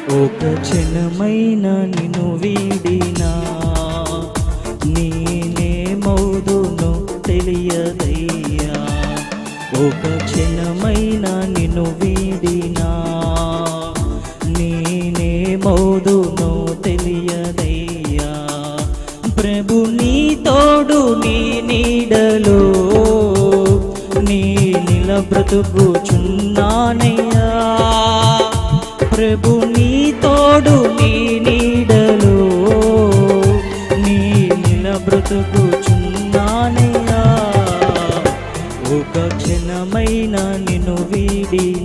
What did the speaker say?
ఒక క్షణమైన నిన్ను వీడినా నేనేమౌదునో తెలియదయ్యా. ఒక క్షణమైన నిన్ను వీడినా నేనేమౌదునో తెలియదయ్యా. ప్రభు నీ తోడు నీ నీడలో నీ నిలబ్రతుకుచున్నానయ్యా. ప్రభు నీ తోడు నీ నీడలో నీ నిలబ్రతుకుచున్నానయ్యా. ఒక క్షణమైన నిన్ను వీడినా